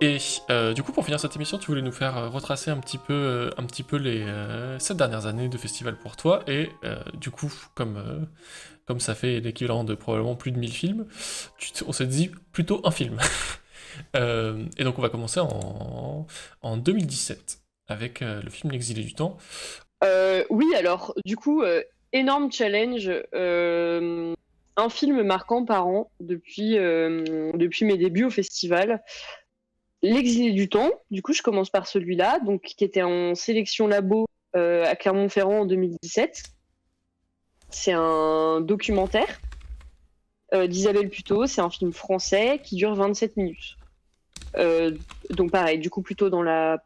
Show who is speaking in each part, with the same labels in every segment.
Speaker 1: Et du coup, pour finir cette émission, tu voulais nous faire retracer un petit peu les 7 dernières années de festival pour toi. Et du coup, comme ça fait l'équivalent de probablement plus de 1000 films, on s'est dit plutôt un film. Et donc, on va commencer en 2017 avec le film L'exilé du temps.
Speaker 2: Oui, alors, du coup, énorme challenge. Un film marquant par an depuis mes débuts au festival. L'Exilé du temps, du coup, je commence par celui-là, donc, qui était en sélection labo à Clermont-Ferrand en 2017. C'est un documentaire d'Isabelle Puteaux. C'est un film français qui dure 27 minutes. Donc, pareil, du coup, plutôt dans la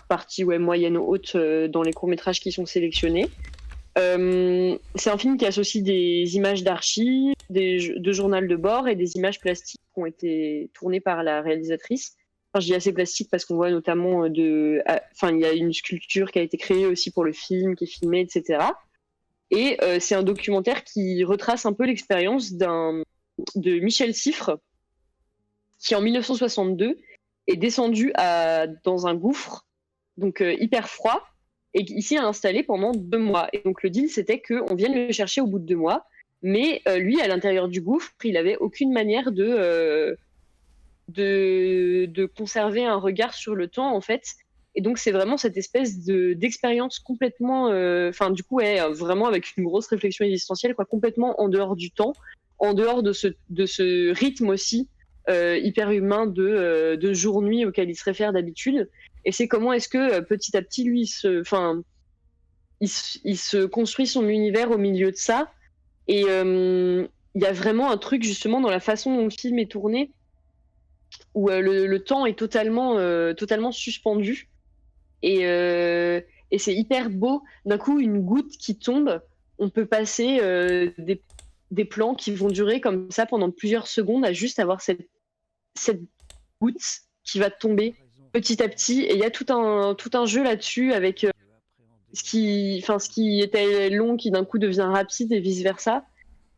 Speaker 2: partie moyenne haute dans les courts-métrages qui sont sélectionnés. C'est un film qui associe des images d'archives, de journal de bord et des images plastiques qui ont été tournées par la réalisatrice. Enfin, je dis assez plastique parce qu'on voit notamment il y a une sculpture qui a été créée aussi pour le film, qui est filmée, etc. Et c'est un documentaire qui retrace un peu l'expérience de Michel Siffre, qui en 1962 est descendu dans un gouffre, donc hyper froid, et qui ici a installé pendant 2 mois. Et donc le deal, c'était qu'on vienne le chercher au bout de 2 mois, mais lui, à l'intérieur du gouffre, il n'avait aucune manière de conserver un regard sur le temps, en fait. Et donc c'est vraiment cette espèce d'expérience complètement, vraiment avec une grosse réflexion existentielle, quoi, complètement en dehors du temps, en dehors de ce rythme aussi hyper humain de jour-nuit auquel il se réfère d'habitude. Et c'est comment est-ce que petit à petit, lui, il se construit son univers au milieu de ça. Et il y a vraiment un truc justement dans la façon dont le film est tourné où le temps est totalement suspendu. Et c'est hyper beau. D'un coup, une goutte qui tombe, on peut passer des plans qui vont durer comme ça pendant plusieurs secondes à juste avoir cette goutte qui va tomber petit à petit. Et il y a tout un jeu là-dessus avec ce qui était long qui d'un coup devient rapide et vice-versa.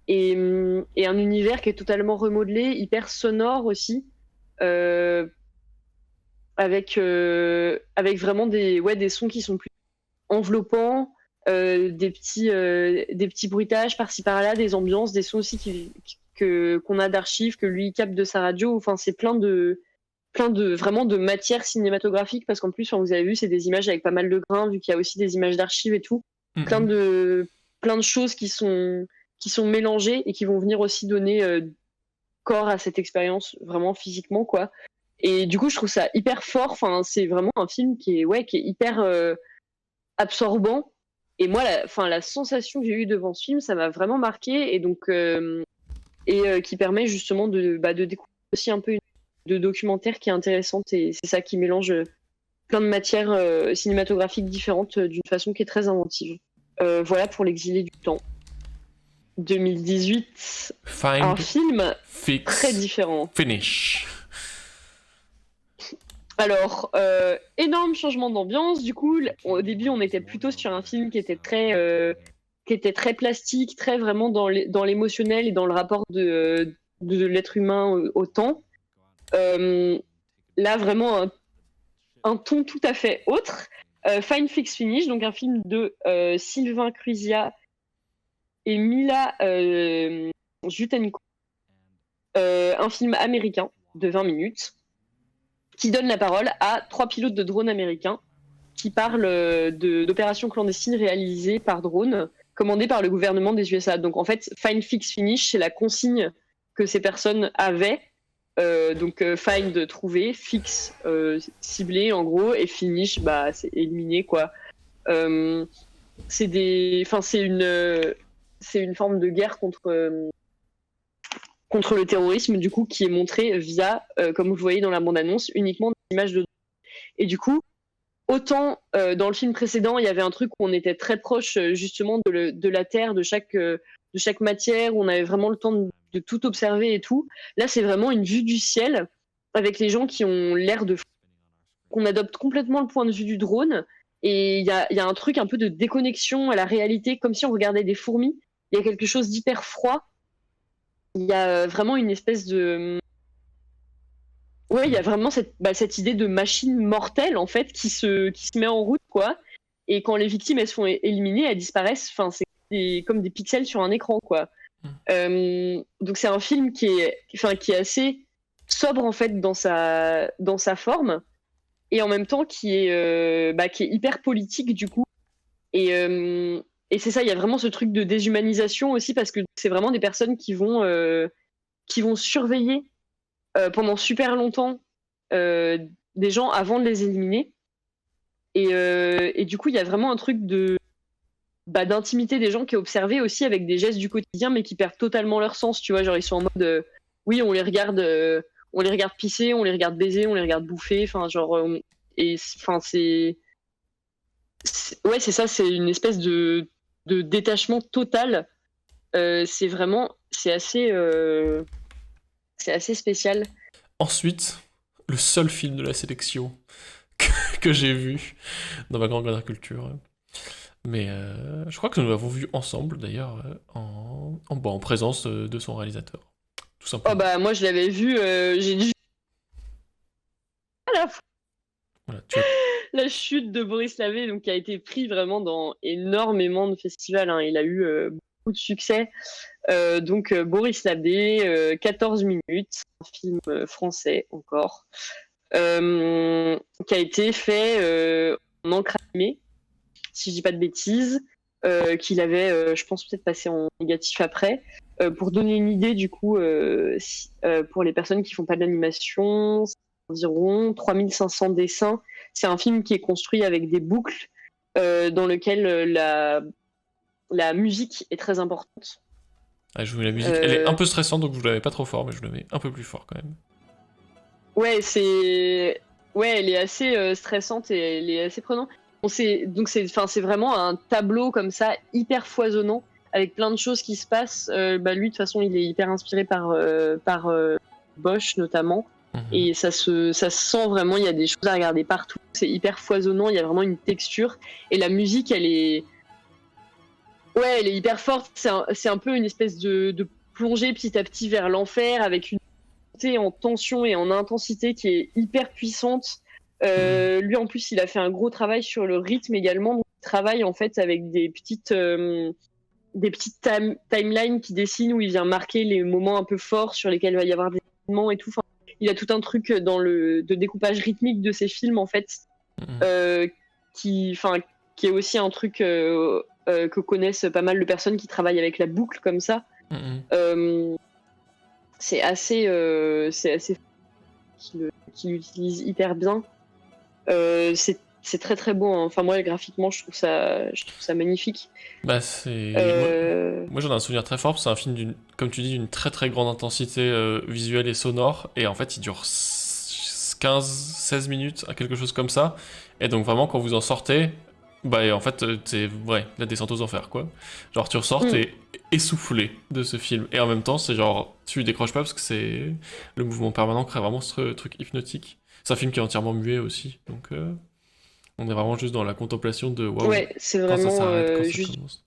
Speaker 2: Et un univers qui est totalement remodelé, hyper sonore aussi, euh, avec vraiment des sons qui sont plus enveloppants, des petits bruitages par-ci par-là, des ambiances, des sons aussi qu'on a d'archives, que lui capte de sa radio. Enfin, c'est plein de vraiment de matière cinématographique parce qu'en plus, vous avez vu, c'est des images avec pas mal de grains, vu qu'il y a aussi des images d'archives et tout. Plein
Speaker 1: Mhm.
Speaker 2: de, plein de choses qui sont mélangées et qui vont venir aussi donner corps à cette expérience vraiment physiquement, quoi. Et du coup, je trouve ça hyper fort. Enfin, c'est vraiment un film qui est hyper absorbant. Et moi, la sensation que j'ai eue devant ce film, ça m'a vraiment marqué. Et donc, qui permet justement de découvrir aussi un peu de documentaire qui est intéressante. Et c'est ça qui mélange plein de matières cinématographiques différentes d'une façon qui est très inventive. Voilà pour L'exilé du temps. 2018, un
Speaker 1: Find,
Speaker 2: film très
Speaker 1: fix,
Speaker 2: différent.
Speaker 1: finish.
Speaker 2: Alors, énorme changement d'ambiance. Du coup, au début, on était plutôt sur un film qui était très plastique, très vraiment dans l'émotionnel et dans le rapport de l'être humain au temps. Euh, Là, vraiment un ton tout à fait autre. Fine Fix Finish, donc un film de Sylvain Clusia et Mila Jutenko, un film américain de 20 minutes qui donne la parole à 3 pilotes de drones américains qui parlent d'opérations clandestines réalisées par drone, commandées par le gouvernement des USA. Donc en fait, Find, Fix, Finish, c'est la consigne que ces personnes avaient. Find, trouver, fix, cibler en gros, et finish, c'est éliminer, quoi. Euh, c'est une forme de guerre contre le terrorisme, du coup, qui est montrée via, comme vous voyez dans la bande-annonce, uniquement des images de. Et du coup, autant dans le film précédent, il y avait un truc où on était très proche justement de la Terre, de chaque matière, où on avait vraiment le temps de tout observer et tout. Là, c'est vraiment une vue du ciel avec les gens qui ont l'air de. On adopte complètement le point de vue du drone. Et il y a un truc un peu de déconnexion à la réalité, comme si on regardait des fourmis. Il y a quelque chose d'hyper froid. Il y a vraiment une espèce de Ouais, il y a vraiment cette idée de machine mortelle, en fait, qui se met en route, quoi. Et quand les victimes, elles sont éliminées, elles disparaissent. Enfin, c'est comme des pixels sur un écran, quoi.
Speaker 1: Mm.
Speaker 2: Donc c'est un film qui est assez sobre, en fait, dans sa forme, et en même temps qui est hyper politique, du coup. Et c'est ça, il y a vraiment ce truc de déshumanisation aussi, parce que c'est vraiment des personnes qui vont surveiller pendant super longtemps euh, des gens avant de les éliminer. Et du coup, il y a vraiment un truc d'intimité des gens qui est observé aussi avec des gestes du quotidien, mais qui perdent totalement leur sens. Tu vois, genre ils sont en mode, oui, on les regarde pisser, on les regarde baiser, on les regarde bouffer. Enfin, genre, enfin, ouais, c'est ça, c'est une espèce de détachement total. C'est assez spécial.
Speaker 1: Ensuite, le seul film de la sélection que j'ai vu dans ma grande culture. Mais je crois que nous l'avons vu ensemble, d'ailleurs, en présence de son réalisateur. Tout
Speaker 2: Oh
Speaker 1: simplement.
Speaker 2: bah moi je l'avais vu, j'ai dit la,
Speaker 1: Voilà,
Speaker 2: la chute de Boris Lavé, donc qui a été pris vraiment dans énormément de festivals, hein. Il a eu beaucoup de succès. Donc Boris Lavé, 14 minutes, un film français encore, qui a été fait en encre animée, si je dis pas de bêtises, qu'il avait, je pense, peut-être passé en négatif après. Pour donner une idée, du coup, pour les personnes qui font pas de l'animation, c'est environ 3500 dessins. C'est un film qui est construit avec des boucles, dans lequel la musique est très importante.
Speaker 1: ah, je vous mets la musique. Elle est un
Speaker 2: Euh,
Speaker 1: peu stressante, donc je vous la mets pas trop fort, mais je la mets un peu plus fort quand même.
Speaker 2: ouais, elle est assez stressante et elle est assez prenante. Donc enfin, c'est vraiment un tableau comme ça, hyper foisonnant, avec plein de choses qui se passent. Lui, de toute façon, il est hyper inspiré par Bosch notamment.
Speaker 1: Mhm.
Speaker 2: Et ça se sent vraiment, il y a des choses à regarder partout. C'est hyper foisonnant, il y a vraiment une texture. Et la musique, elle est hyper forte. C'est un peu une espèce de plongée petit à petit vers l'enfer, avec une montée en tension et en intensité qui est hyper puissante.
Speaker 1: Mhm.
Speaker 2: Lui, en plus, il a fait un gros travail sur le rythme également. Donc, il travaille en fait avec des petites timelines qui dessinent, où il vient marquer les moments un peu forts sur lesquels il va y avoir des événements et tout. Enfin, il a tout un truc de découpage rythmique de ses films, en fait,
Speaker 1: Mhm.
Speaker 2: euh, enfin, qui est aussi un truc que connaissent pas mal de personnes qui travaillent avec la boucle comme ça.
Speaker 1: Mhm.
Speaker 2: Euh, c'est assez qu'il utilise hyper bien. C'est très très beau, hein. Enfin, moi, graphiquement, je trouve ça magnifique.
Speaker 1: Bah, c'est.
Speaker 2: Euh,
Speaker 1: Moi, j'en ai un souvenir très fort, parce que c'est un film, comme tu dis, d'une très très grande intensité visuelle et sonore, et en fait, il dure 15-16 minutes, quelque chose comme ça, et donc vraiment, quand vous en sortez, bah, et en fait, c'est ouais, la descente aux enfers, quoi. Genre, tu ressors,
Speaker 2: hmm,
Speaker 1: t'es essoufflé de ce film, et en même temps, c'est genre, tu décroches pas, parce que c'est. Le mouvement permanent crée vraiment ce truc hypnotique. C'est un film qui est entièrement muet aussi, donc on est vraiment juste dans la contemplation de waouh,
Speaker 2: ouais, c'est
Speaker 1: quand ça
Speaker 2: vraiment
Speaker 1: s'arrête, quand ça
Speaker 2: juste
Speaker 1: commence.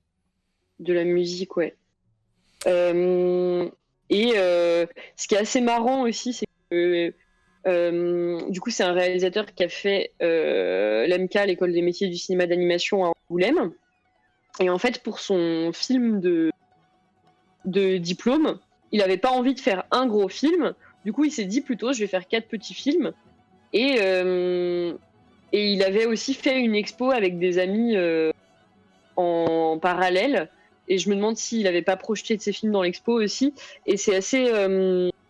Speaker 2: de la musique, ouais. Euh, et ce qui est assez marrant aussi, c'est que du coup, c'est un réalisateur qui a fait l'EMCA, l'école des métiers du cinéma d'animation à Angoulême. Et en fait, pour son film de diplôme, il n'avait pas envie de faire un gros film. Du coup, il s'est dit plutôt, je vais faire 4 petits films. Et il avait aussi fait une expo avec des amis en parallèle. Et je me demande s'il n'avait pas projeté de ses films dans l'expo aussi. Et c'est assez.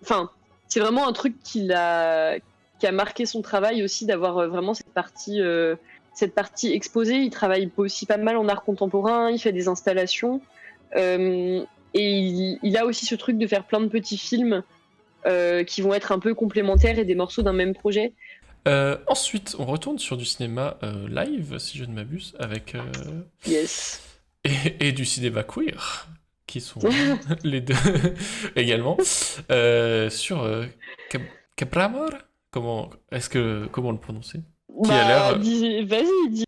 Speaker 2: Enfin, c'est vraiment un truc qui a marqué son travail aussi, d'avoir vraiment cette partie exposée. Il travaille aussi pas mal en art contemporain, il fait des installations. Et il a aussi ce truc de faire plein de petits films qui vont être un peu complémentaires et des morceaux d'un même projet.
Speaker 1: Ensuite, on retourne sur du cinéma live, si je ne m'abuse, avec
Speaker 2: Yes.
Speaker 1: et du cinéma queer, qui sont les deux également, sur Capramor. Comment le prononcer? Qui a l'air
Speaker 2: Bah, vas-y, dis.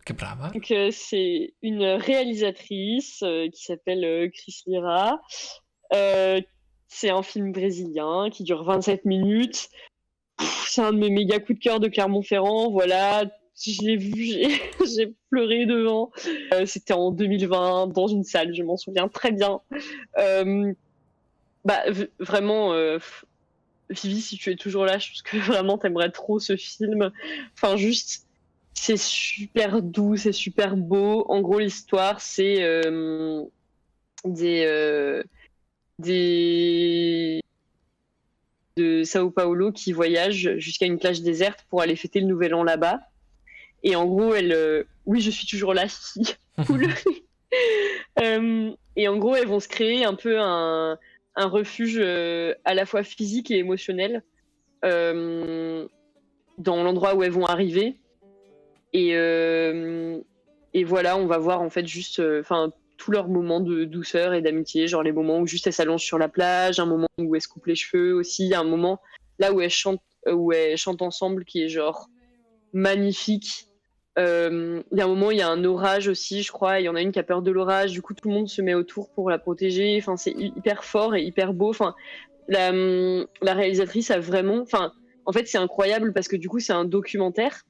Speaker 1: Capramor.
Speaker 2: Donc, c'est une réalisatrice qui s'appelle Chris Lira, euh, C'est un film brésilien qui dure 27 minutes. C'est un de mes méga coups de cœur de Clermont-Ferrand. Voilà, je l'ai vu, j'ai pleuré devant. C'était en 2020 dans une salle, je m'en souviens très bien. Vraiment, Vivi, si tu es toujours là, je pense que vraiment t'aimerais trop ce film. Enfin, juste, c'est super doux, c'est super beau. En gros, l'histoire, c'est des de Sao Paulo qui voyagent jusqu'à une plage déserte pour aller fêter le nouvel an là-bas. Et en gros, oui, je suis toujours là, cool. Et en gros, elles vont se créer un peu un refuge à la fois physique et émotionnel dans l'endroit où elles vont arriver. Et voilà, on va voir en fait juste tous leurs moments de douceur et d'amitié, genre les moments où juste elles s'allongent sur la plage, un moment où elles se coupent les cheveux aussi, un moment là où elles chantent ensemble qui est genre magnifique. Il y a un moment où il y a un orage aussi, je crois, il y en a une qui a peur de l'orage, du coup tout le monde se met autour pour la protéger, enfin c'est hyper fort et hyper beau, enfin la réalisatrice a vraiment, enfin en fait c'est incroyable parce que du coup c'est un documentaire.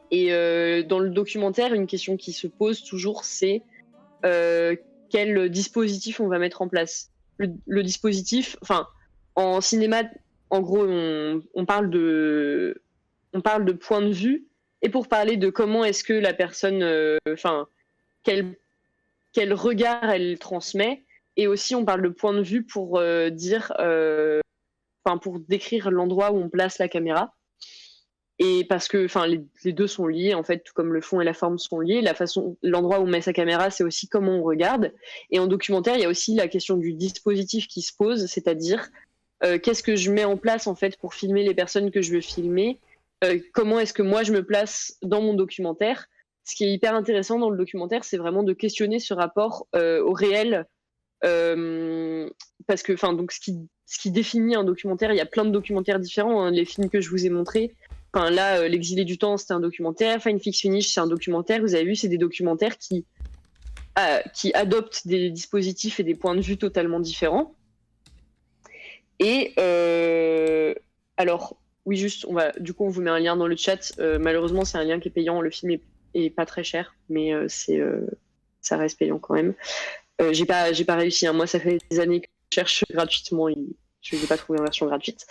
Speaker 2: Et dans le documentaire, une question qui se pose toujours, c'est quel dispositif on va mettre en place. Le dispositif, enfin, en cinéma, en gros, on parle de point de vue, et pour parler de comment est-ce que la personne, quel regard elle transmet, et aussi on parle de point de vue pour pour décrire l'endroit où on place la caméra. Et parce que les deux sont liés, en fait, tout comme le fond et la forme sont liés. L'endroit où on met sa caméra, c'est aussi comment on regarde. Et en documentaire, il y a aussi la question du dispositif qui se pose, c'est-à-dire qu'est-ce que je mets en place en fait pour filmer les personnes que je veux filmer, comment est-ce que moi je me place dans mon documentaire. Ce qui est hyper intéressant dans le documentaire, c'est vraiment de questionner ce rapport au réel, parce que donc ce qui définit un documentaire, il y a plein de documentaires différents, hein, les films que je vous ai montrés. Enfin, là, L'Exilé du temps, c'était un documentaire. Fine Fix Finish, c'est un documentaire. Vous avez vu, c'est des documentaires qui adoptent des dispositifs et des points de vue totalement différents. Et alors, oui, juste, du coup, on vous met un lien dans le chat. Malheureusement, c'est un lien qui est payant. Le film est pas très cher, mais ça reste payant quand même. J'ai pas réussi. Hein. Moi, ça fait des années que je cherche gratuitement. Je n'ai pas trouvé en version gratuite.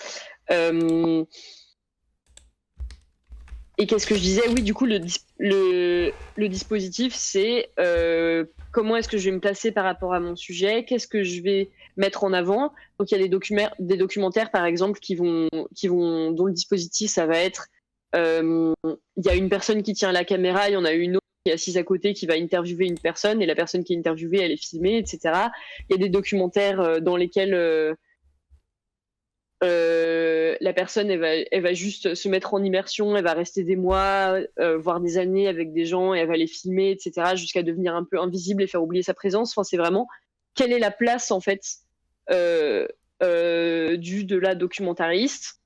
Speaker 2: Et qu'est-ce que je disais? Oui, du coup, le dispositif, c'est comment est-ce que je vais me placer par rapport à mon sujet? Qu'est-ce que je vais mettre en avant? Donc, il y a des documentaires, par exemple, dont le dispositif, ça va être il y a une personne qui tient la caméra, il y en a une autre qui est assise à côté qui va interviewer une personne, et la personne qui est interviewée, elle est filmée, etc. Il y a des documentaires dans lesquels la personne, elle va juste se mettre en immersion, elle va rester des mois, voire des années avec des gens, et elle va les filmer, etc., jusqu'à devenir un peu invisible et faire oublier sa présence. Enfin, c'est vraiment quelle est la place, en fait, de la documentariste.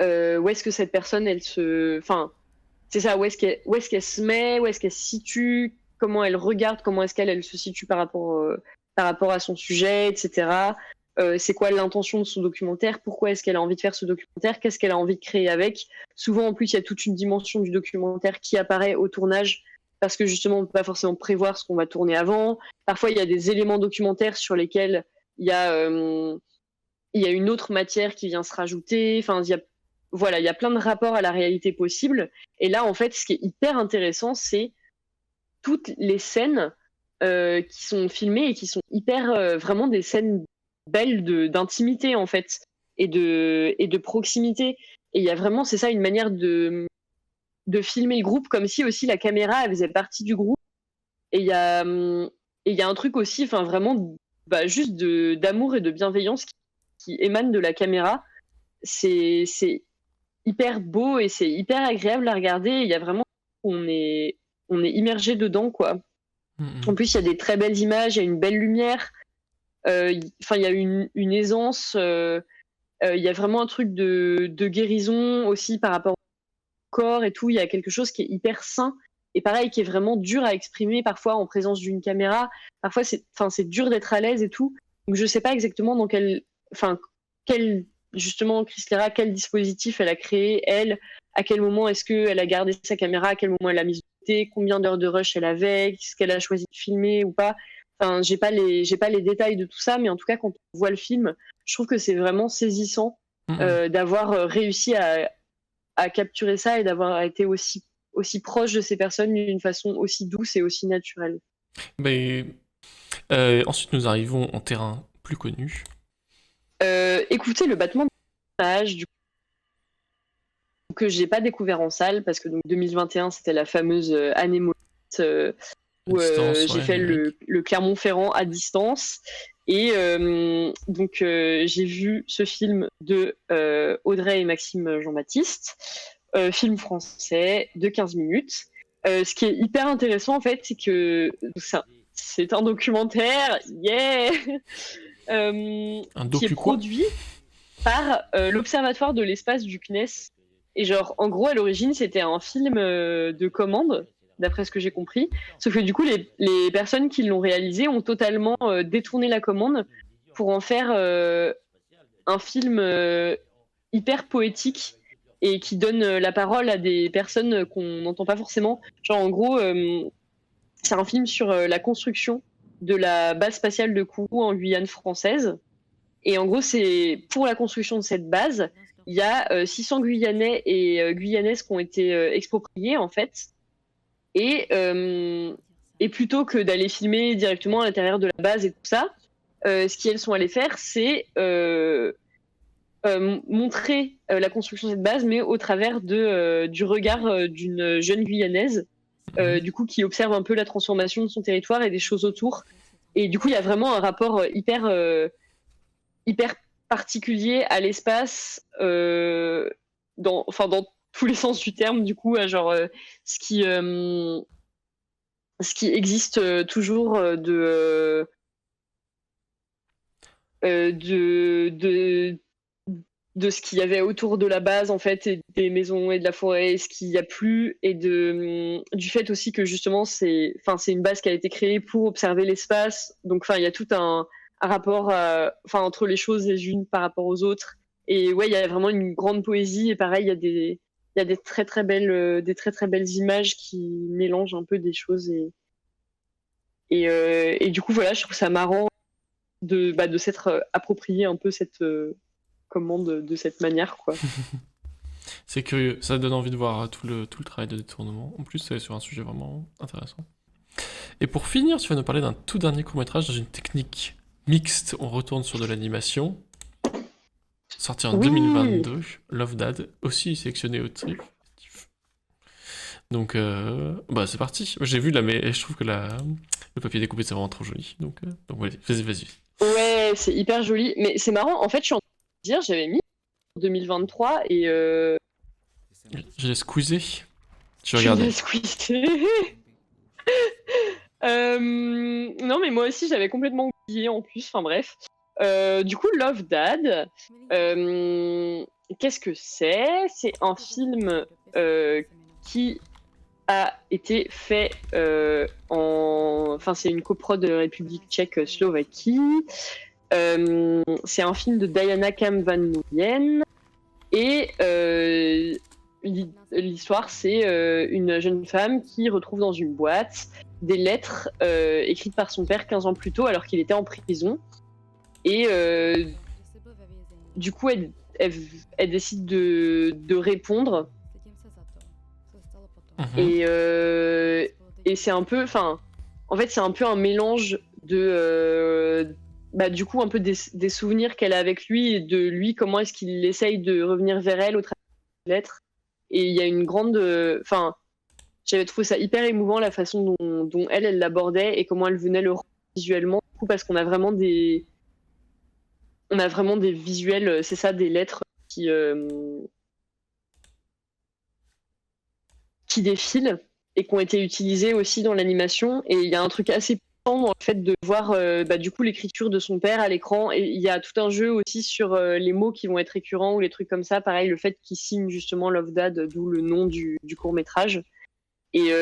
Speaker 2: Où est-ce que cette personne, elle se... Enfin, c'est ça, où est-ce qu'elle se met, où est-ce qu'elle se situe, comment elle regarde, comment est-ce qu'elle se situe par rapport à son sujet, etc. C'est quoi l'intention de son documentaire, pourquoi est-ce qu'elle a envie de faire ce documentaire, qu'est-ce qu'elle a envie de créer avec. Souvent, en plus, il y a toute une dimension du documentaire qui apparaît au tournage, parce que justement, on ne peut pas forcément prévoir ce qu'on va tourner avant. Parfois, il y a des éléments documentaires sur lesquels il y a une autre matière qui vient se rajouter. Enfin, il y a plein de rapports à la réalité possible. Et là, en fait, ce qui est hyper intéressant, c'est toutes les scènes qui sont filmées et qui sont hyper vraiment des scènes belle d'intimité en fait et de proximité. Et il y a vraiment, c'est ça, une manière de filmer le groupe comme si aussi la caméra elle faisait partie du groupe. Et il y a un truc aussi, enfin vraiment, juste d'amour et de bienveillance qui émane de la caméra. C'est hyper beau et c'est hyper agréable à regarder. Il y a vraiment, on est immergé dedans quoi. En plus, il y a des très belles images, il y a une belle lumière. Il y a une aisance, il y a vraiment un truc de guérison aussi par rapport au corps et tout. Il y a quelque chose qui est hyper sain et pareil, qui est vraiment dur à exprimer parfois en présence d'une caméra. Parfois, c'est dur d'être à l'aise et tout. Donc je sais pas exactement quel justement Chris Lera, quel dispositif elle a créé, elle, à quel moment est-ce qu'elle a gardé sa caméra, à quel moment elle a mis de côté, combien d'heures de rush elle avait, est-ce qu'elle a choisi de filmer ou pas. Enfin, j'ai pas les détails de tout ça, mais en tout cas, quand on voit le film, je trouve que c'est vraiment saisissant d'avoir réussi à capturer ça et d'avoir été aussi proche de ces personnes d'une façon aussi douce et aussi naturelle.
Speaker 1: Mais ensuite, nous arrivons en terrain plus connu.
Speaker 2: Écoutez le battement de page, du coup, que j'ai pas découvert en salle parce que donc 2021 c'était la fameuse année maudite où j'ai fait le Clermont-Ferrand à distance et donc j'ai vu ce film de Audrey et Maxime Jean-Baptiste, film français de 15 minutes. Ce qui est hyper intéressant en fait, c'est que c'est un documentaire, qui est produit par l'Observatoire de l'espace du CNES. Et genre, en gros, à l'origine, c'était un film de commande, d'après ce que j'ai compris. Sauf que du coup, les personnes qui l'ont réalisé ont totalement détourné la commande pour en faire un film hyper poétique et qui donne la parole à des personnes qu'on n'entend pas forcément. Genre, en gros, c'est un film sur la construction de la base spatiale de Kourou en Guyane française. Et en gros, c'est pour la construction de cette base, il y a 600 Guyanais et Guyanaises qui ont été expropriés, en fait. Et plutôt que d'aller filmer directement à l'intérieur de la base et tout ça, ce qu'elles sont allées faire, c'est montrer la construction de cette base, mais au travers du regard d'une jeune Guyanaise, du coup, qui observe un peu la transformation de son territoire et des choses autour. Et du coup, il y a vraiment un rapport hyper particulier à l'espace, dans tous les sens du terme, du coup, à genre ce qui existe toujours de ce qu'il y avait autour de la base en fait, et des maisons et de la forêt, et ce qu'il n'y a plus, et du fait aussi que justement c'est une base qui a été créée pour observer l'espace. Donc il y a tout un rapport entre les choses les unes par rapport aux autres. Et ouais, il y a vraiment une grande poésie, et pareil, il y a des très très belles images qui mélangent un peu des choses, et du coup voilà, je trouve ça marrant de s'être approprié un peu cette commande de cette manière, quoi.
Speaker 1: C'est curieux, ça donne envie de voir tout le travail de détournement. En plus, c'est sur un sujet vraiment intéressant. Et pour finir, tu vas nous parler d'un tout dernier court-métrage dans une technique mixte. On retourne sur de l'animation. Sorti en 2022, Love Dad, aussi sélectionné au TIFF. Donc, c'est parti. J'ai vu là, mais je trouve que le papier découpé, c'est vraiment trop joli. Donc vas-y.
Speaker 2: Ouais, c'est hyper joli. Mais c'est marrant, en fait, je suis en train de dire, j'avais mis en 2023 et...
Speaker 1: Je l'ai squeezé.
Speaker 2: Je l'ai squeezé. Non, mais moi aussi, j'avais complètement oublié en plus. Enfin bref. Du coup, Love Dad, qu'est-ce que c'est ? C'est un film qui a été fait c'est une coprode de République tchèque-Slovaquie. C'est un film de Diana Kam van Nooyen. Et l'histoire, c'est une jeune femme qui retrouve dans une boîte des lettres écrites par son père 15 ans plus tôt, alors qu'il était en prison. Et du coup, elle décide de répondre. Et c'est un peu... En fait, c'est un peu un mélange de... du coup, un peu des souvenirs qu'elle a avec lui, et de lui, comment est-ce qu'il essaye de revenir vers elle au travers des lettres. Et il y a une grande... j'avais trouvé ça hyper émouvant, la façon dont elle l'abordait, et comment elle venait le rendre visuellement, du coup, parce qu'on a vraiment des visuels, c'est ça, des lettres qui défilent et qui ont été utilisées aussi dans l'animation. Et il y a un truc assez puissant dans le fait de voir du coup l'écriture de son père à l'écran, et il y a tout un jeu aussi sur les mots qui vont être récurrents ou les trucs comme ça. Pareil, le fait qu'il signe justement Love Dad, d'où le nom du court-métrage. Et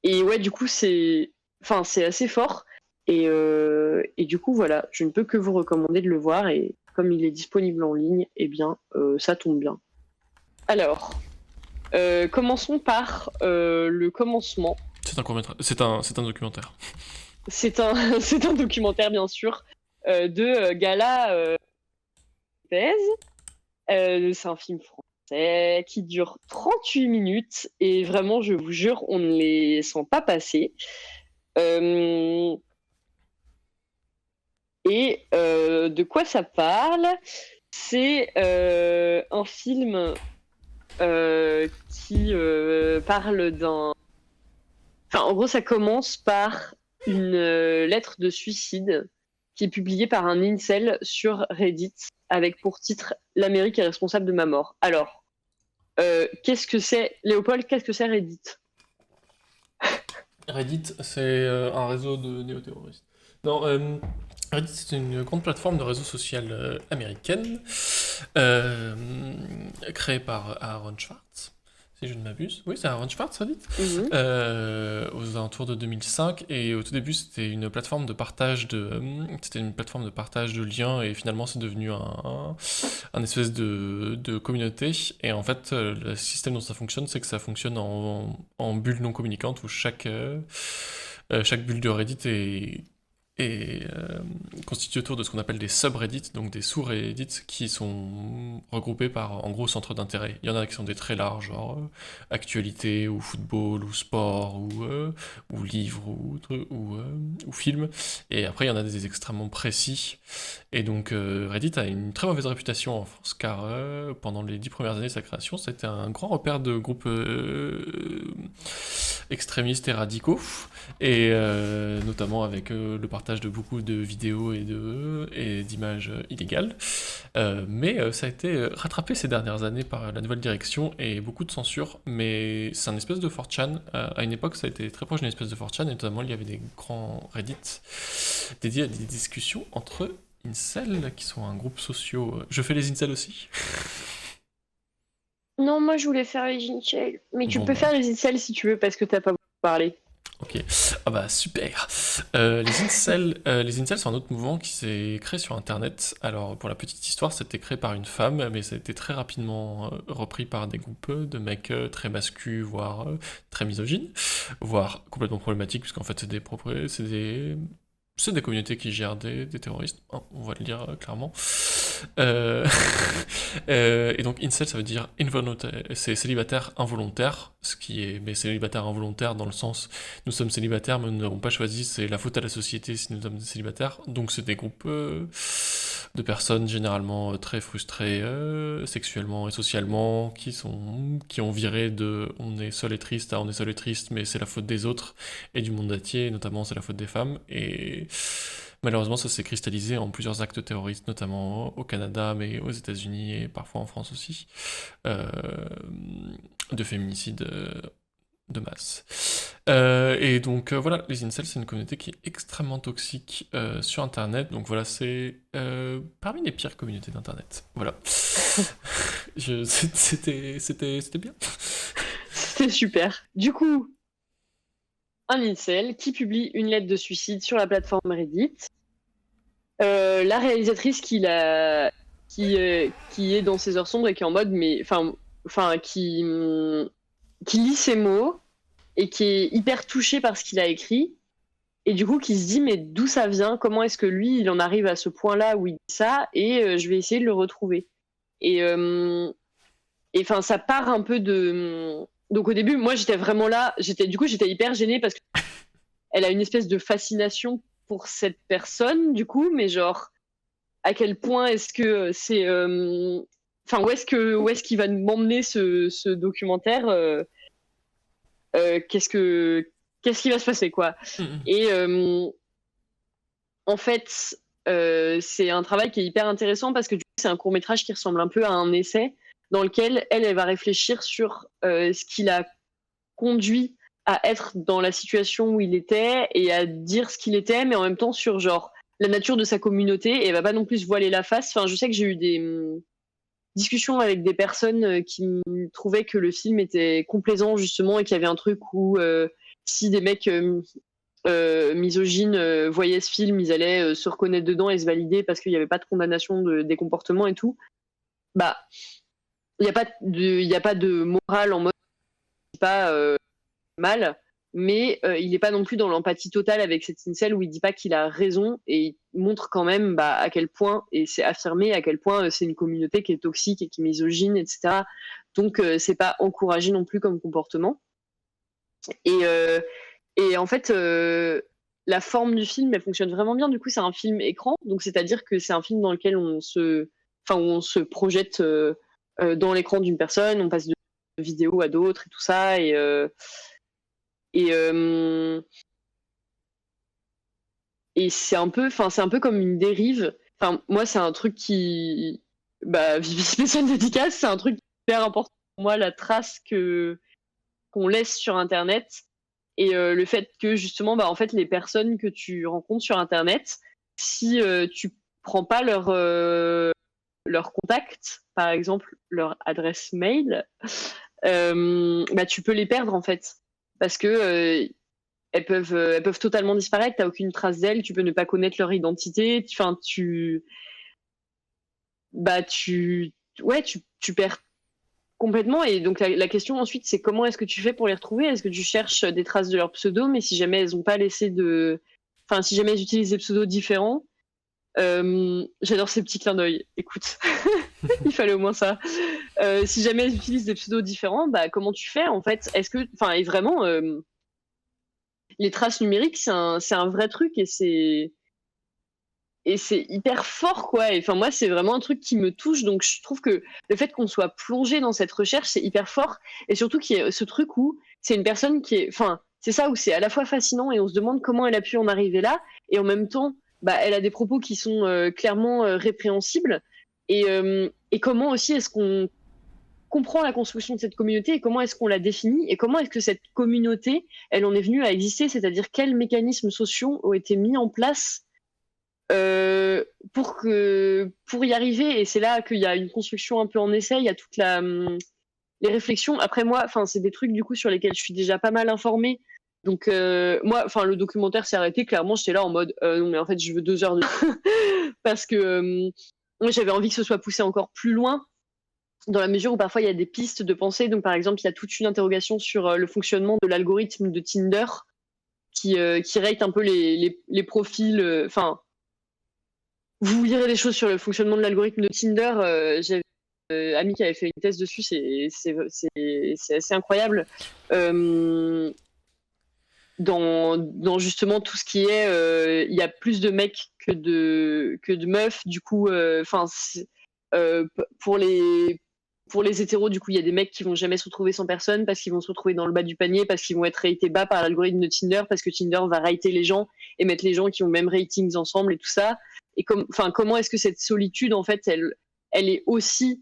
Speaker 2: ouais, du coup, c'est assez fort. Et du coup, voilà, je ne peux que vous recommander de le voir. Et comme il est disponible en ligne, eh bien, ça tombe bien. Alors, commençons par le commencement.
Speaker 1: C'est un court-métrage. C'est un documentaire.
Speaker 2: C'est un, c'est un documentaire, bien sûr, de Gala Lopez. C'est un film français qui dure 38 minutes et vraiment, je vous jure, on ne les sent pas passer. Et de quoi ça parle? C'est un film qui parle d'un... Enfin, en gros, ça commence par une lettre de suicide qui est publiée par un incel sur Reddit avec pour titre «L'Amérique est responsable de ma mort». Alors, qu'est-ce que c'est, Léopold, qu'est-ce que c'est Reddit?
Speaker 1: Reddit, c'est un réseau de néo-terroristes. Non, Reddit, c'est une grande plateforme de réseau social américaine euh, créée par Aaron Schwartz, si je ne m'abuse. Oui, c'est Aaron Schwartz, Reddit.
Speaker 2: Mhm.
Speaker 1: Aux alentours de 2005. Et au tout début, c'était une plateforme de partage c'était une plateforme de partage de liens. Et finalement, c'est devenu un espèce de communauté. Et en fait, le système dont ça fonctionne, c'est que ça fonctionne en bulles non communicantes où chaque bulle de Reddit est constituée autour de ce qu'on appelle des subreddits, donc des sous-reddits qui sont regroupés par, en gros, centres d'intérêt. Il y en a qui sont des très larges, genre actualité, ou football, ou sport, ou livres, ou films. Et après, il y en a des extrêmement précis. Et donc, Reddit a une très mauvaise réputation en France, car pendant les 10 premières années de sa création, c'était un grand repère de groupes extrémistes et radicaux, et notamment avec le partage de beaucoup de vidéos et d'images illégales. Mais ça a été rattrapé ces dernières années par la nouvelle direction et beaucoup de censure, mais c'est un espèce de 4chan. À une époque, ça a été très proche d'une espèce de 4chan, et notamment il y avait des grands Reddit dédiés à des discussions entre incels, qui sont un groupe social. Je fais les incels aussi.
Speaker 2: Non, moi je voulais faire les incels. Mais tu
Speaker 1: Bon
Speaker 2: peux
Speaker 1: bah,
Speaker 2: faire les incels si tu veux parce que t'as pas beaucoup parlé.
Speaker 1: ok. Ah bah super. Les incels, c'est un autre mouvement qui s'est créé sur Internet. Alors pour la petite histoire, c'était créé par une femme, mais ça a été très rapidement repris par des groupes de mecs très masculins, voire très misogynes, voire complètement problématiques, puisqu'en fait c'est des communautés qui gèrent des terroristes, hein, on va le dire clairement. Euh, et donc incel, ça veut dire involontaire, c'est célibataire involontaire, mais célibataire involontaire dans le sens nous sommes célibataires mais nous n'avons pas choisi, c'est la faute à la société si nous sommes célibataires. Donc c'est des groupes de personnes généralement très frustrées sexuellement et socialement, qui ont viré de on est seul et triste à on est seul et triste mais c'est la faute des autres et du monde entier, et notamment c'est la faute des femmes. Et malheureusement, ça s'est cristallisé en plusieurs actes terroristes, notamment au Canada, mais aux États-Unis et parfois en France aussi, euh, de féminicides de masse. Et donc voilà, les incels, c'est une communauté qui est extrêmement toxique sur Internet. Donc voilà, c'est parmi les pires communautés d'Internet. Voilà. C'était bien.
Speaker 2: C'est super. Du coup, un incel qui publie une lettre de suicide sur la plateforme Reddit. La réalisatrice qui est dans ses heures sombres et qui est en mode, mais qui lit ses mots et qui est hyper touchée par ce qu'il a écrit, et du coup qui se dit mais d'où ça vient, comment est-ce que lui il en arrive à ce point-là où il dit ça, et je vais essayer de le retrouver. Et enfin ça part un peu de... Donc au début moi j'étais vraiment là, j'étais hyper gênée parce qu'elle a une espèce de fascination pour cette personne du coup, mais genre à quel point est-ce que c'est enfin où est-ce qu'il va m'emmener ce documentaire, qu'est-ce qui va se passer quoi.
Speaker 1: Mhm.
Speaker 2: Et en fait c'est un travail qui est hyper intéressant parce que du coup, c'est un court-métrage qui ressemble un peu à un essai dans lequel elle va réfléchir sur ce qui l'a conduit à être dans la situation où il était et à dire ce qu'il était, mais en même temps sur genre la nature de sa communauté, et elle va pas non plus se voiler la face. Enfin, je sais que j'ai eu des discussions avec des personnes qui trouvaient que le film était complaisant justement et qu'il y avait un truc où si des mecs misogynes voyaient ce film, ils allaient se reconnaître dedans et se valider parce qu'il n'y avait pas de condamnation des comportements et tout. Bah, il n'y a pas de morale en mode c'est pas mal, mais il n'est pas non plus dans l'empathie totale avec cette incel où il dit pas qu'il a raison et il montre quand même à quel point, et c'est affirmé à quel point c'est une communauté qui est toxique et qui est misogyne, etc. Donc c'est pas encouragé non plus comme comportement. Et en fait, la forme du film, elle fonctionne vraiment bien. Du coup, c'est un film écran, donc c'est-à-dire que c'est un film dans lequel où on se projette dans l'écran d'une personne, on passe de vidéos à d'autres et tout ça, et c'est un peu comme une dérive. Enfin, moi, c'est un truc qui, spécial dédicace, c'est un truc hyper important pour moi, la trace qu'on laisse sur Internet. Et le fait que justement, en fait, les personnes que tu rencontres sur Internet, si tu prends pas leur contact, par exemple leur adresse mail, tu peux les perdre en fait. Parce que elles peuvent totalement disparaître, t'as aucune trace d'elles, tu peux ne pas connaître leur identité, tu perds complètement. Et donc la question ensuite, c'est comment est-ce que tu fais pour les retrouver? Est-ce que tu cherches des traces de leur pseudo, mais si jamais elles ont pas laissé si jamais elles utilisent des pseudos différents, j'adore ces petits clins d'œil. Écoute, il fallait au moins ça. Si jamais elles utilisent des pseudos différents, comment tu fais en fait? Et vraiment, les traces numériques, c'est un vrai truc et c'est hyper fort, quoi. Et moi, c'est vraiment un truc qui me touche. Donc, je trouve que le fait qu'on soit plongé dans cette recherche, c'est hyper fort. Et surtout qu'il y ait ce truc où c'est une personne qui est. Enfin, c'est ça où c'est à la fois fascinant et on se demande comment elle a pu en arriver là. Et en même temps, elle a des propos qui sont clairement répréhensibles. Et comment aussi est-ce qu'on comprend la construction de cette communauté et comment est-ce qu'on la définit et comment est-ce que cette communauté, elle en est venue à exister, c'est-à-dire quels mécanismes sociaux ont été mis en place pour y arriver. Et c'est là qu'il y a une construction un peu en essai, il y a toute les réflexions. Après moi, c'est des trucs du coup sur lesquels je suis déjà pas mal informée. Donc moi, le documentaire s'est arrêté, clairement j'étais là en mode non mais en fait je veux 2 heures de parce que moi j'avais envie que ce soit poussé encore plus loin dans la mesure où parfois il y a des pistes de pensée. Donc par exemple il y a toute une interrogation sur le fonctionnement de l'algorithme de Tinder qui rate un peu les profils. Vous lirez des choses sur le fonctionnement de l'algorithme de Tinder. J'avais ami qui avait fait une thèse dessus, c'est assez incroyable. Dans justement tout ce qui est, il y a plus de mecs que de meufs. Du coup, pour les hétéros, du coup, il y a des mecs qui vont jamais se retrouver sans personne parce qu'ils vont se retrouver dans le bas du panier, parce qu'ils vont être ratés bas par l'algorithme de Tinder, parce que Tinder va rater les gens et mettre les gens qui ont le même ratings ensemble et tout ça. Et comment est-ce que cette solitude, en fait, elle est aussi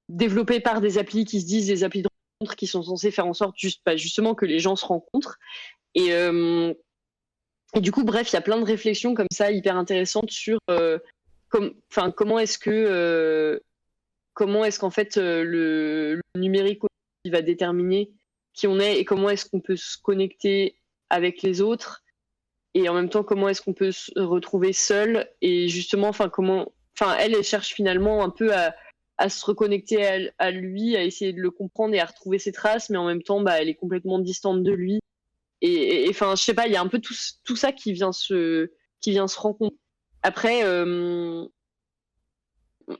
Speaker 2: développée par des applis qui se disent des applis de rencontre qui sont censées faire en sorte justement que les gens se rencontrent. Et du coup, bref, il y a plein de réflexions comme ça hyper intéressantes sur comment est-ce qu'en fait le numérique il va déterminer qui on est et comment est-ce qu'on peut se connecter avec les autres. Et en même temps, comment est-ce qu'on peut se retrouver seul? Et justement, elle cherche finalement un peu à se reconnecter à lui, à essayer de le comprendre et à retrouver ses traces, mais en même temps, elle est complètement distante de lui. Et je sais pas, il y a un peu tout ça qui vient se rencontrer. Après,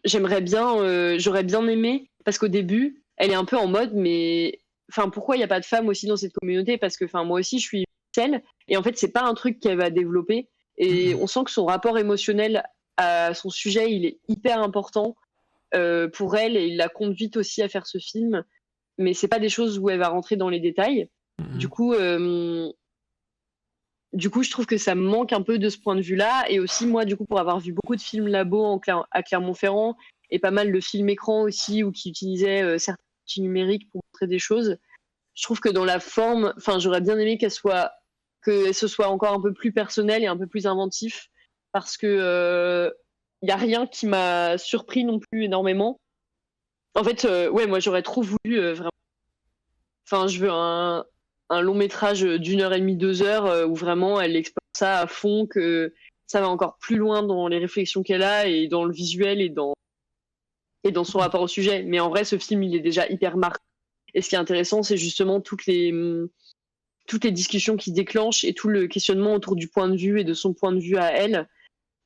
Speaker 2: j'aurais bien aimé, parce qu'au début, elle est un peu en mode, mais pourquoi il n'y a pas de femmes aussi dans cette communauté? Parce que moi aussi, je suis celle, et en fait, c'est pas un truc qu'elle va développer. Et on sent que son rapport émotionnel à son sujet, il est hyper important pour elle, et il l'a conduite aussi à faire ce film. Mais c'est pas des choses où elle va rentrer dans les détails. Du coup, je trouve que ça me manque un peu de ce point de vue-là. Et aussi, moi, du coup, pour avoir vu beaucoup de films labo à Clermont-Ferrand et pas mal de films écran aussi, ou qui utilisaient certains outils numériques pour montrer des choses, je trouve que dans la forme, j'aurais bien aimé que ce soit encore un peu plus personnel et un peu plus inventif, parce que y a rien qui m'a surpris non plus énormément. En fait, moi, j'aurais trop voulu vraiment. Je veux un long métrage d'1 h 30, 2 heures, où vraiment elle explore ça à fond, que ça va encore plus loin dans les réflexions qu'elle a et dans le visuel et dans son rapport au sujet. Mais en vrai, ce film, il est déjà hyper marquant. Et ce qui est intéressant, c'est justement toutes les discussions qui déclenchent et tout le questionnement autour du point de vue et de son point de vue à elle.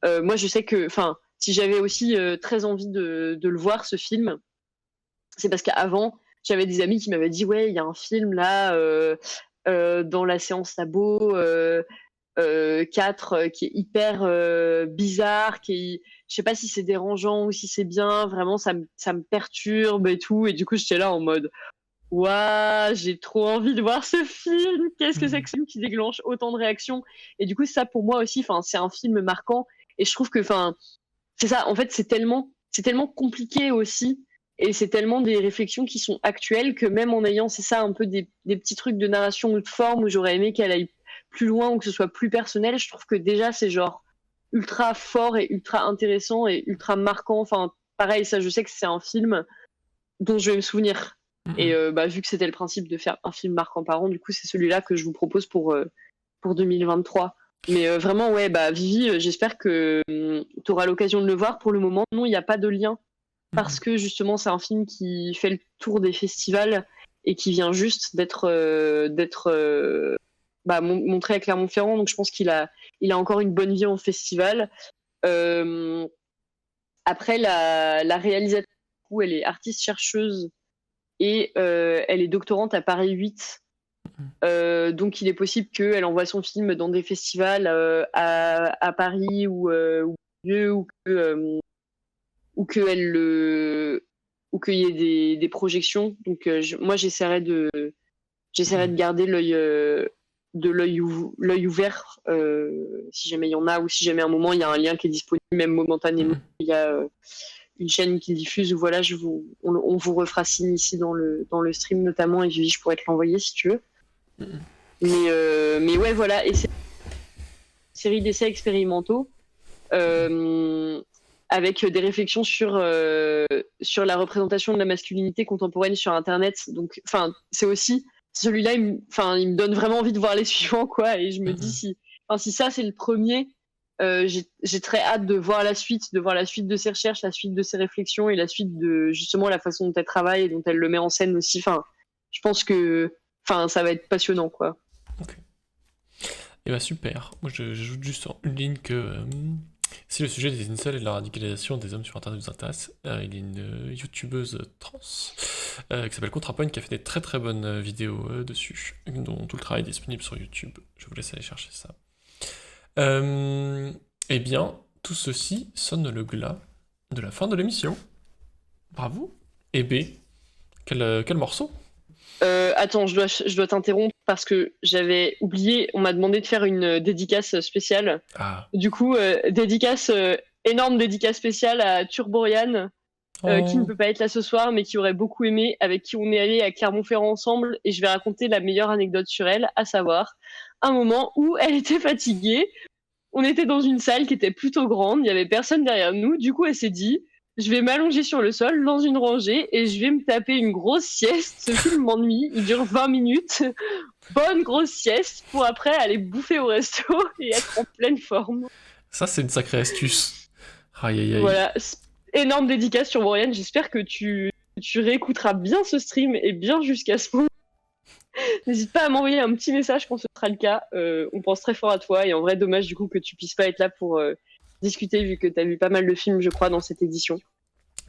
Speaker 2: Moi, je sais que, enfin, si j'avais aussi très envie de le voir, ce film, c'est parce qu'avant, j'avais des amis qui m'avaient dit, ouais, il y a un film là, dans la séance labo 4, qui est hyper bizarre, je sais pas si c'est dérangeant ou si c'est bien, vraiment ça me perturbe et tout. Et du coup, j'étais là en mode, waouh, j'ai trop envie de voir ce film. Qu'est-ce que c'est que ce film qui déclenche autant de réactions? Et du coup, ça pour moi aussi, enfin, c'est un film marquant. Et je trouve que, enfin, c'est ça. En fait, c'est tellement compliqué aussi. Et c'est tellement des réflexions qui sont actuelles que même en ayant, c'est ça, un peu des petits trucs de narration ou de forme où j'aurais aimé qu'elle aille plus loin ou que ce soit plus personnel, je trouve que déjà c'est genre ultra fort et ultra intéressant et ultra marquant. Enfin, pareil, ça, je sais que c'est un film dont je vais me souvenir. Et bah, vu que c'était le principe de faire un film marquant par an, du coup, c'est celui-là que je vous propose pour 2023. Mais vraiment, ouais, bah, Vivi, j'espère que tu auras l'occasion de le voir. Pour le moment, non, il n'y a pas de lien. Parce que justement, c'est un film qui fait le tour des festivals et qui vient juste d'être bah, montré à Clermont-Ferrand. Donc je pense il a encore une bonne vie en festival. Euh, Après, la réalisatrice, du coup, elle est artiste-chercheuse et elle est doctorante à Paris 8. Donc il est possible qu'elle envoie son film dans des festivals à Paris ou Dieu, ou que elle le ou qu'il y ait des projections. Donc moi j'essaierai de garder l'œil ouvert, si jamais il y en a, ou si jamais à un moment il y a un lien qui est disponible, même momentanément, il y a une chaîne qui diffuse, ou voilà, on vous refera signe ici dans le stream notamment, et Vivi, je pourrais te l'envoyer si tu veux. Mais ouais, voilà, et c'est une série d'essais expérimentaux avec des réflexions sur la représentation de la masculinité contemporaine sur Internet. Donc, enfin, c'est aussi celui-là, il me donne vraiment envie de voir les suivants, quoi. Et je me dis si ça c'est le premier, j'ai très hâte de voir la suite, de ses recherches, la suite de ses réflexions et la suite de justement la façon dont elle travaille et dont elle le met en scène aussi. Enfin, je pense que, ça va être passionnant, quoi.
Speaker 1: Ok. Et bah super. Moi j'ajoute juste en une ligne que si le sujet des incels et de la radicalisation des hommes sur internet vous intéresse, il y a une youtubeuse trans qui s'appelle ContraPoint qui a fait des très très bonnes vidéos dessus, dont tout le travail est disponible sur YouTube. Je vous laisse aller chercher ça. Eh bien, tout ceci sonne le glas de la fin de l'émission. Bravo. Et B, quel morceau?
Speaker 2: Attends, je dois t'interrompre parce que j'avais oublié, on m'a demandé de faire une dédicace spéciale.
Speaker 1: Ah.
Speaker 2: Du coup, énorme dédicace spéciale à Turborian, qui ne
Speaker 1: Oh.
Speaker 2: peut pas être là ce soir, mais qui aurait beaucoup aimé, avec qui on est allé à Clermont-Ferrand ensemble, et je vais raconter la meilleure anecdote sur elle, à savoir un moment où elle était fatiguée. On était dans une salle qui était plutôt grande, il y avait personne derrière nous, du coup elle s'est dit, je vais m'allonger sur le sol dans une rangée et je vais me taper une grosse sieste. Ce film m'ennuie, il dure 20 minutes. Bonne grosse sieste pour après aller bouffer au resto et être en pleine forme.
Speaker 1: Ça, c'est une sacrée astuce. Aïe aïe aïe.
Speaker 2: Voilà, énorme dédicace sur Brian. J'espère que tu réécouteras bien ce stream et bien jusqu'à ce moment. N'hésite pas à m'envoyer un petit message quand ce sera le cas. On pense très fort à toi et en vrai, dommage du coup que tu puisses pas être là pour discuter vu que tu as vu pas mal de films, je crois, dans cette édition.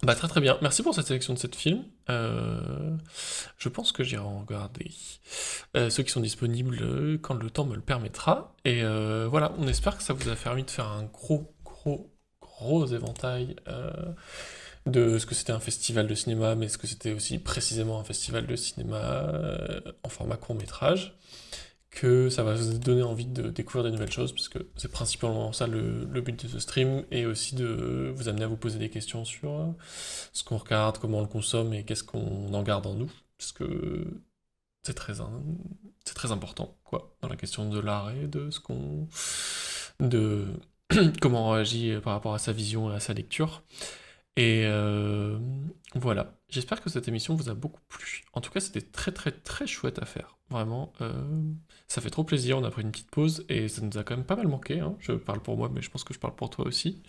Speaker 1: Bah très très bien. Merci pour cette sélection de cette film. Je pense que j'irai en regarder ceux qui sont disponibles quand le temps me le permettra. Et voilà, on espère que ça vous a permis de faire un gros éventail de ce que c'était un festival de cinéma, mais ce que c'était aussi précisément un festival de cinéma en format court métrage. Que ça va vous donner envie de découvrir des nouvelles choses, parce que c'est principalement ça le but de ce stream, et aussi de vous amener à vous poser des questions sur ce qu'on regarde, comment on le consomme, et qu'est-ce qu'on en garde en nous, parce que c'est très important, quoi, dans la question de l'art et de ce qu'on... de comment on réagit par rapport à sa vision et à sa lecture. Et Voilà, j'espère que cette émission vous a beaucoup plu. En tout cas, c'était très très très chouette à faire. Vraiment, ça fait trop plaisir. On a pris une petite pause et ça nous a quand même pas mal manqué, hein. Je parle pour moi, mais je pense que je parle pour toi aussi.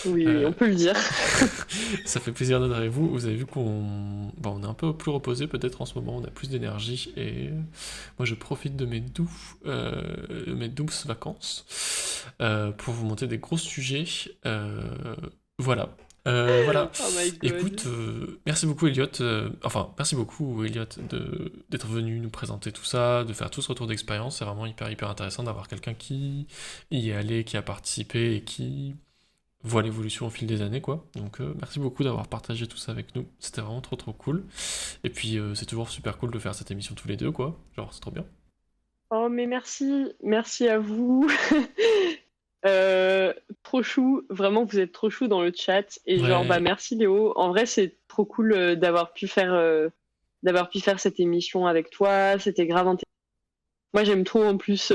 Speaker 2: Oui,
Speaker 1: Euh,
Speaker 2: on peut le dire.
Speaker 1: Ça fait plaisir d'être avec vous. Vous avez vu on est un peu plus reposé peut-être en ce moment. On a plus d'énergie et moi je profite de mes douces vacances pour vous monter des gros sujets. Voilà. Voilà.
Speaker 2: Oh my
Speaker 1: Écoute,
Speaker 2: god.
Speaker 1: merci beaucoup Elliot. Merci beaucoup Elliot d'être venu nous présenter tout ça, de faire tout ce retour d'expérience. C'est vraiment hyper hyper intéressant d'avoir quelqu'un qui y est allé, qui a participé et qui voit l'évolution au fil des années, quoi. Donc merci beaucoup d'avoir partagé tout ça avec nous. C'était vraiment trop trop cool. Et puis c'est toujours super cool de faire cette émission tous les deux, quoi. Genre c'est trop bien.
Speaker 2: Oh, mais merci à vous. Trop chou, vraiment vous êtes trop chou dans le chat et genre bah
Speaker 1: Ouais,
Speaker 2: merci Léo. En vrai c'est trop cool d'avoir pu faire cette émission avec toi. C'était grave intéressant. Moi j'aime trop en plus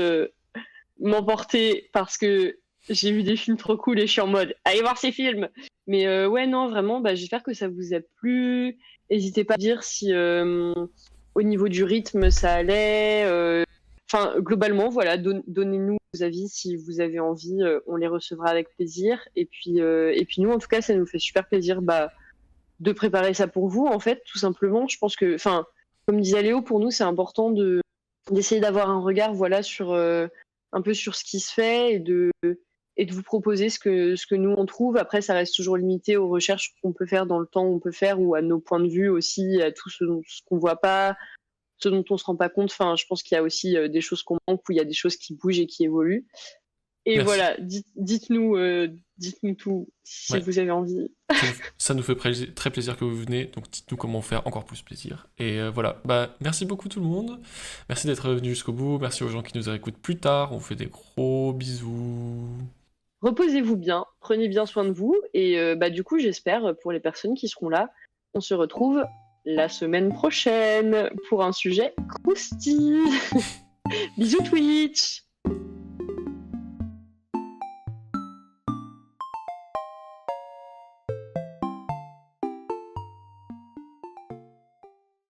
Speaker 2: m'emporter parce que j'ai vu des films trop cool et je suis en mode allez voir ces films. Mais ouais non vraiment bah j'espère que ça vous a plu. N'hésitez pas à dire si au niveau du rythme ça allait. Enfin, globalement, voilà, donnez-nous vos avis si vous avez envie, on les recevra avec plaisir. Et puis nous, en tout cas, ça nous fait super plaisir de préparer ça pour vous, en fait, tout simplement. Je pense que, enfin, comme disait Léo, pour nous, c'est important d'essayer d'avoir un regard, voilà, sur un peu sur ce qui se fait et de vous proposer ce que nous on trouve. Après, ça reste toujours limité aux recherches qu'on peut faire dans le temps où on peut faire ou à nos points de vue aussi, à tout ce qu'on voit pas, ce dont on se rend pas compte. Enfin, je pense qu'il y a aussi des choses qu'on manque, où il y a des choses qui bougent et qui évoluent. Et
Speaker 1: merci.
Speaker 2: voilà, dites-nous tout si
Speaker 1: Ouais,
Speaker 2: vous avez envie.
Speaker 1: ça nous fait très plaisir que vous venez. Donc dites-nous comment faire encore plus plaisir. Et voilà, bah merci beaucoup tout le monde. Merci d'être venu jusqu'au bout. Merci aux gens qui nous écoutent plus tard. On vous fait des gros bisous.
Speaker 2: Reposez-vous bien, prenez bien soin de vous. Et bah, du coup, j'espère, pour les personnes qui seront là, on se retrouve la semaine prochaine pour un sujet croustille. Bisous Twitch.